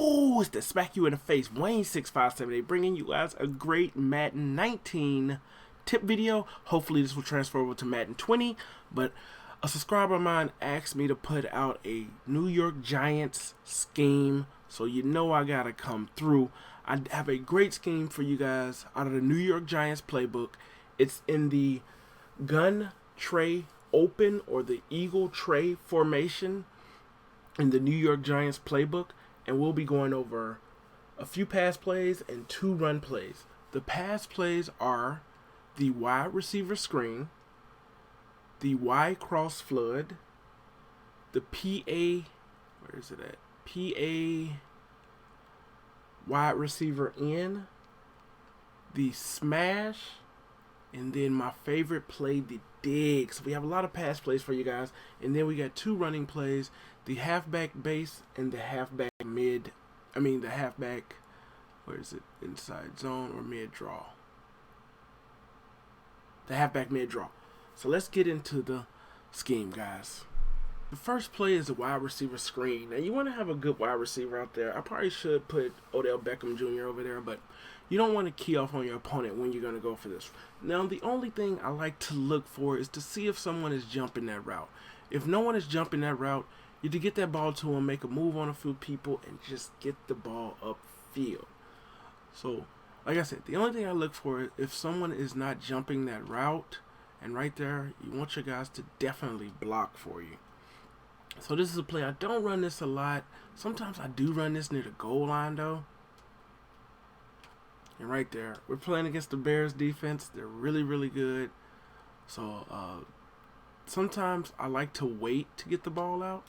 Oh, it's the smack you in the face. Wayne6578 bringing you guys a great Madden 19 tip video. Hopefully this will transfer over to Madden 20, but a subscriber of mine asked me to put out a New York Giants scheme, so you know I gotta come through. I have a great scheme for you guys out of the New York Giants playbook. It's in the gun tray open or the eagle tray formation in the New York Giants playbook, and we'll be going over a few pass plays and 2 run plays. The pass plays are the wide receiver screen, the Y cross flood, the PA, where is it at? PA wide receiver in, the smash, and then my favorite play, the dig. So we have a lot of pass plays for you guys, and then we got 2 running plays, the halfback base and the halfback mid. The halfback, where is it? Inside zone or mid draw? The halfback mid draw. So let's get into the scheme, guys. The first play is the wide receiver screen. Now you want to have a good wide receiver out there. I probably should put Odell Beckham Jr. over there, but you don't want to key off on your opponent when you're going to go for this. Now the only thing I like to look for is to see if someone is jumping that route. If no one is jumping that route, you to get that ball to them, make a move on a few people, and just get the ball upfield. So, like I said, the only thing I look for is if someone is not jumping that route, and right there, you want your guys to definitely block for you. So this is a play. I don't run this a lot. Sometimes I do run this near the goal line, though. And right there, we're playing against the Bears defense. They're really, really good. So sometimes I like to wait to get the ball out.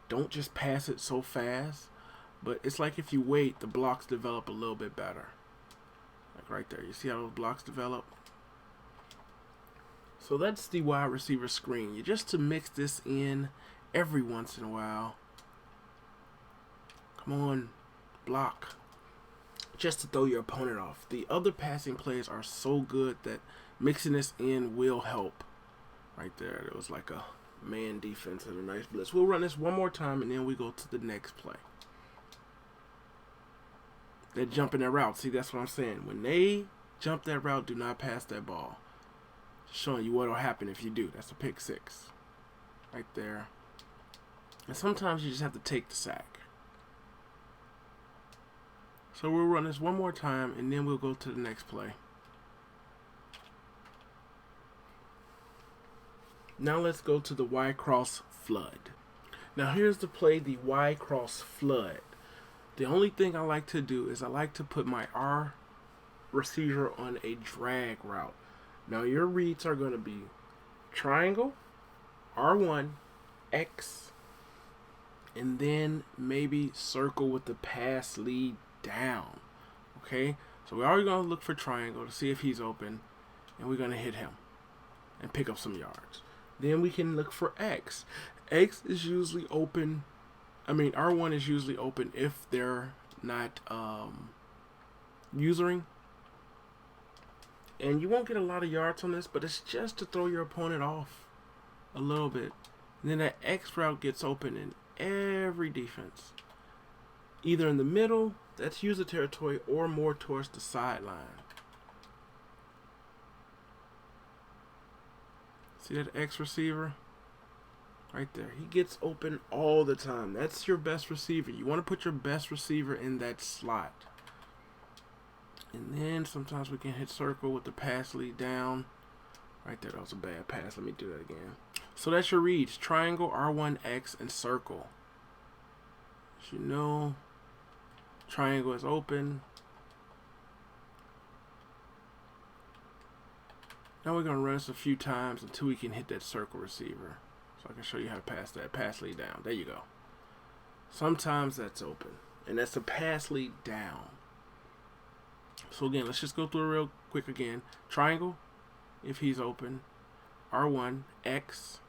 Don't just pass it so fast. But it's like if you wait, the blocks develop a little bit better. Like right there. You see how those blocks develop? So that's the wide receiver screen. You just to mix this in every once in a while. Come on, block. Just to throw your opponent off. The other passing plays are so good that mixing this in will help. Right there, it was like a man defense and a nice blitz. We'll run this one more time and then we go to the next play. They're jumping that route. See, that's what I'm saying. When they jump that route, do not pass that ball. Just showing you what will happen if you do. That's a pick 6. Right there. And sometimes you just have to take the sack. So we'll run this one more time and then we'll go to the next play. Now let's go to the Y cross flood. Now here's the play, the Y cross flood. The only thing I like to do is I like to put my R receiver on a drag route. Now your reads are going to be triangle, R1, X, and then maybe circle with the pass lead down. Okay, so we're already going to look for triangle to see if he's open, and we're going to hit him and pick up some yards. Then we can look for X. X is usually open. R1 is usually open if they're not usering. And you won't get a lot of yards on this, but it's just to throw your opponent off a little bit. And then that X route gets open in every defense. Either in the middle, that's user territory, or more towards the sideline. See that X receiver? Right there. He gets open all the time. That's your best receiver. You want to put your best receiver in that slot. And then sometimes we can hit circle with the pass lead down. Right there. That was a bad pass. Let me do that again. So that's your reads. Triangle, R1, X, and circle. As you know, triangle is open. Now we're going to run this a few times until we can hit that circle receiver. So I can show you how to pass that pass lead down. There you go. Sometimes that's open. And that's a pass lead down. So again, let's just go through it real quick again. Triangle, if he's open. R1, X.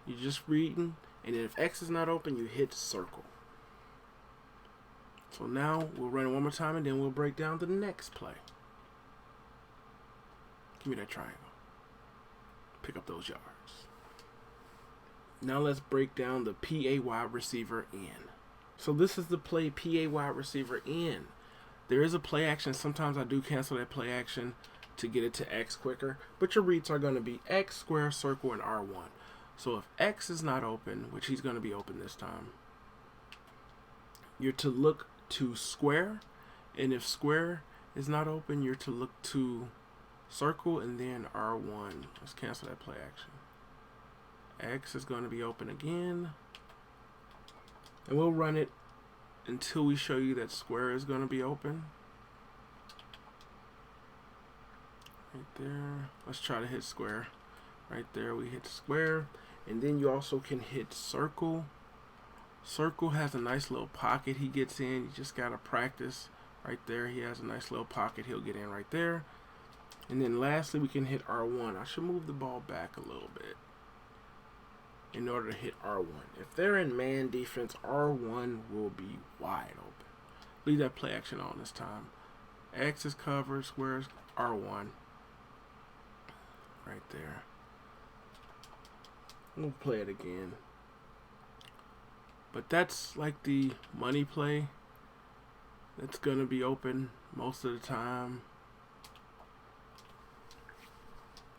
You're just reading. And then if X is not open, you hit circle. So now we'll run it one more time and then we'll break down the next play. Give me that triangle. Pick up those yards. Now let's break down the PA wide receiver in. So this is the play PA wide receiver in. There is a play action. Sometimes I do cancel that play action to get it to X quicker. But your reads are going to be X, square, circle, and R1. So if X is not open, which he's going to be open this time, you're to look to square. And if square is not open, you're to look to circle and then R1. Let's cancel that play action. X is going to be open again. And we'll run it until we show you that square is going to be open. Right there. Let's try to hit square. Right there, we hit square. And then you also can hit circle. Circle has a nice little pocket he gets in. You just got to practice. Right there, he has a nice little pocket. He'll get in right there. And then lastly, we can hit R1. I should move the ball back a little bit in order to hit R1. If they're in man defense, R1 will be wide open. Leave that play action on this time. X is covered, square is R1. Right there. We'll play it again. But that's like the money play. That's going to be open most of the time.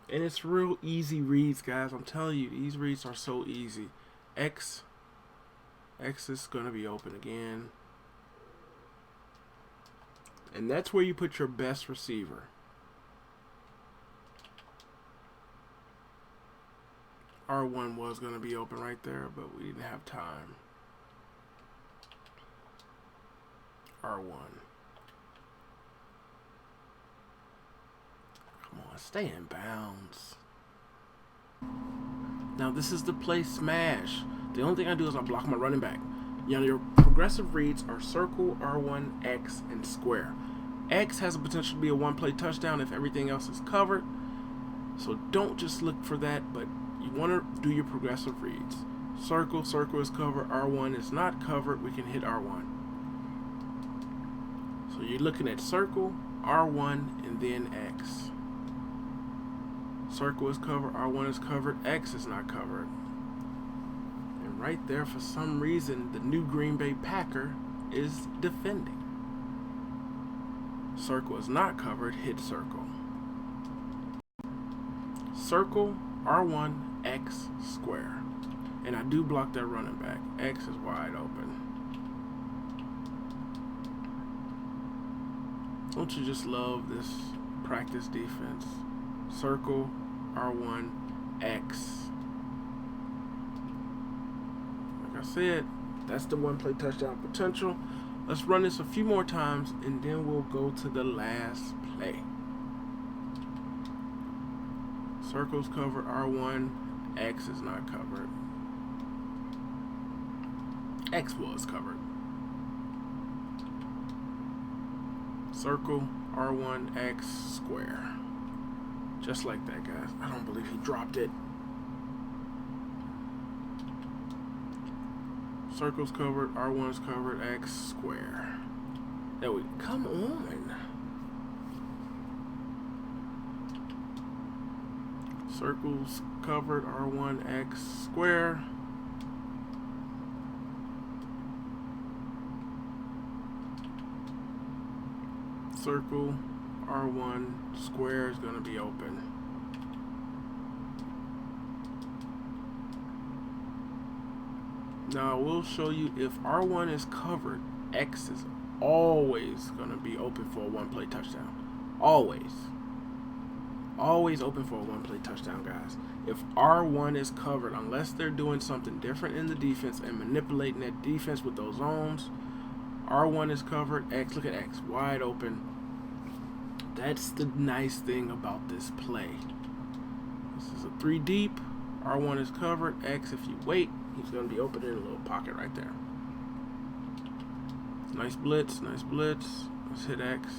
And it's real easy reads, guys. I'm telling you, these reads are so easy. X is going to be open again. And that's where you put your best receiver. R1 was going to be open right there, but we didn't have time. R1. Come on, stay in bounds. Now this is the play smash. The only thing I do is I block my running back. You know, your progressive reads are circle, R1, X, and square. X has a potential to be a one-play touchdown if everything else is covered. So don't just look for that, but you want to do your progressive reads. Circle is covered, R1 is not covered, we can hit R1. So you're looking at circle, R1, and then X. Circle is covered, R1 is covered, X is not covered. And right there, for some reason, the new Green Bay Packer is defending. Circle is not covered, hit circle. Circle, R1, X, square. And I do block that running back. X is wide open. Don't you just love this practice defense? Circle, R1, X. Like I said, that's the one play touchdown potential. Let's run this a few more times and then we'll go to the last play. Circle's covered, R1, X is not covered. X was covered. Circle, R1, X, square. Just like that, guys. I don't believe he dropped it. Circle's covered, R1's covered, X, square. There we go. Come on. Circle's covered, R1, X, square. Circle, R1, square is going to be open. Now I will show you if R1 is covered, X is always going to be open for a one-play touchdown. Always. Always open for a one-play touchdown, guys. If R1 is covered, unless they're doing something different in the defense and manipulating that defense with those zones, R1 is covered, X, look at X, wide open. That's the nice thing about this play. This is a 3 deep. R1 is covered. X, if you wait, he's going to be open in a little pocket right there. Nice blitz, nice blitz. Let's hit X.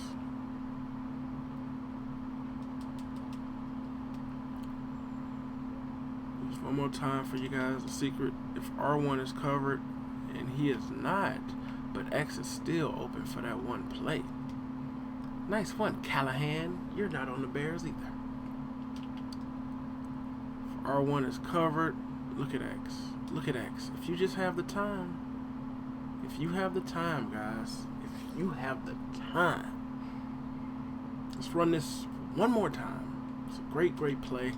Just one more time for you guys. The secret, if R1 is covered and he is not, but X is still open for that one play. Nice one, Callahan. You're not on the Bears either. If R1 is covered, look at X. Look at X. If you just have the time If you have the time, guys, if you have the time, let's run this one more time. It's a great, great play.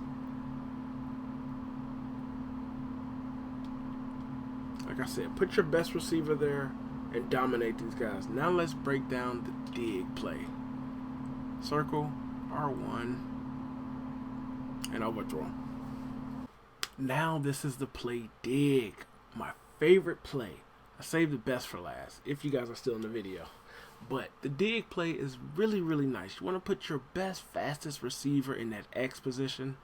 Like I said, put your best receiver there and dominate these guys. Now let's break down the dig play. Circle, R1, and overthrow. Now this is the play dig. My favorite play. I saved the best for last, if you guys are still in the video. But the dig play is really, really nice. You want to put your best, fastest receiver in that X position.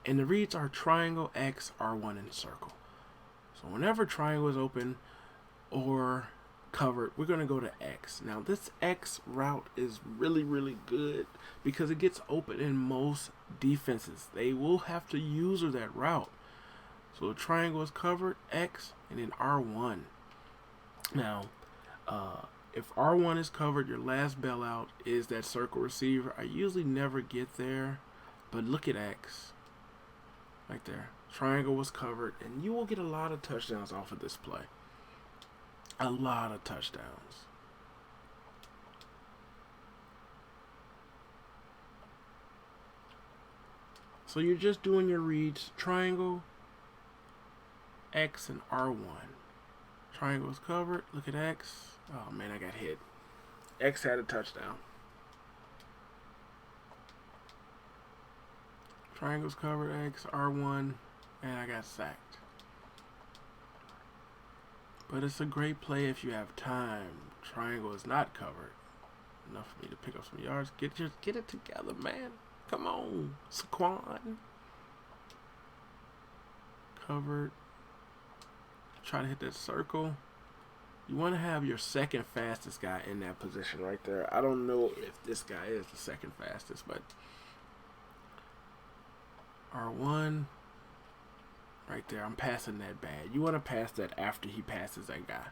And the reads are triangle, X, R1, and circle. So whenever triangle is open or covered, we're going to go to X. Now this X route is really, really good because it gets open in most defenses. They will have to use that route. So the triangle is covered, X, and then R1. Now, if R1 is covered, your last bailout is that circle receiver. I usually never get there, but look at X. Right there. Triangle was covered, and you will get a lot of touchdowns off of this play. A lot of touchdowns. So you're just doing your reads, triangle, X, and R1. Triangle is covered. Look at X. Oh man, I got hit. X had a touchdown. Triangle's covered, X, R1, and I got sacked. But it's a great play if you have time. Triangle is not covered. Enough for me to pick up some yards. Get it together, man. Come on, Saquon. Covered. Try to hit that circle. You want to have your second fastest guy in that position right there. I don't know if this guy is the second fastest, but R1 right there. I'm passing that bad. You want to pass that after he passes that guy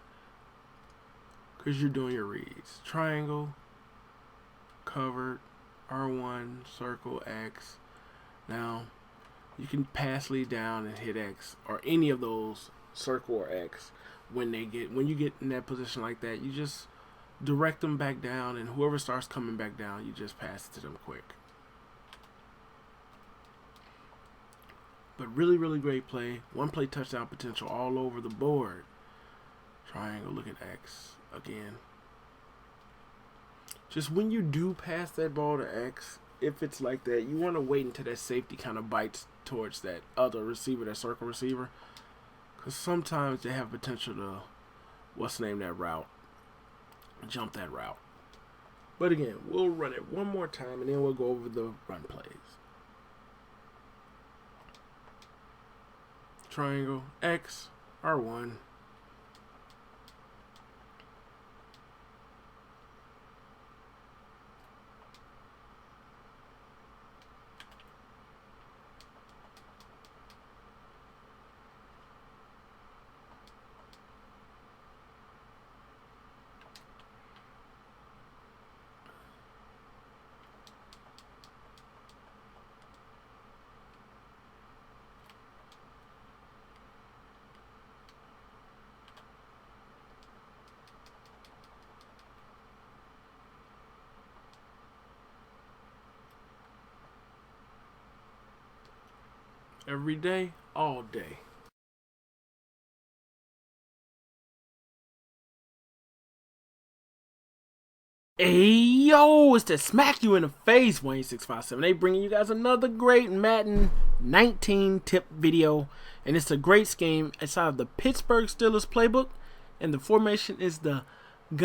because you're doing your reads. Triangle, covered, R1, circle, X. Now you can pass lead down and hit X or any of those, circle or X. When you get in that position like that, you just direct them back down, and whoever starts coming back down, you just pass it to them quick. But really, really great play. One play touchdown potential all over the board. Triangle, look at X again. Just when you do pass that ball to X, if it's like that, you want to wait until that safety kind of bites towards that other receiver, that circle receiver. Because sometimes they have potential to, that route? Jump that route. But again, we'll run it one more time, and then we'll go over the run plays. Triangle, X, R1. Every day, all day. Hey yo, it's to smack you in the face, Wayne6578, bringing you guys another great Madden 19 tip video. And it's a great scheme inside of the Pittsburgh Steelers playbook. And the formation is the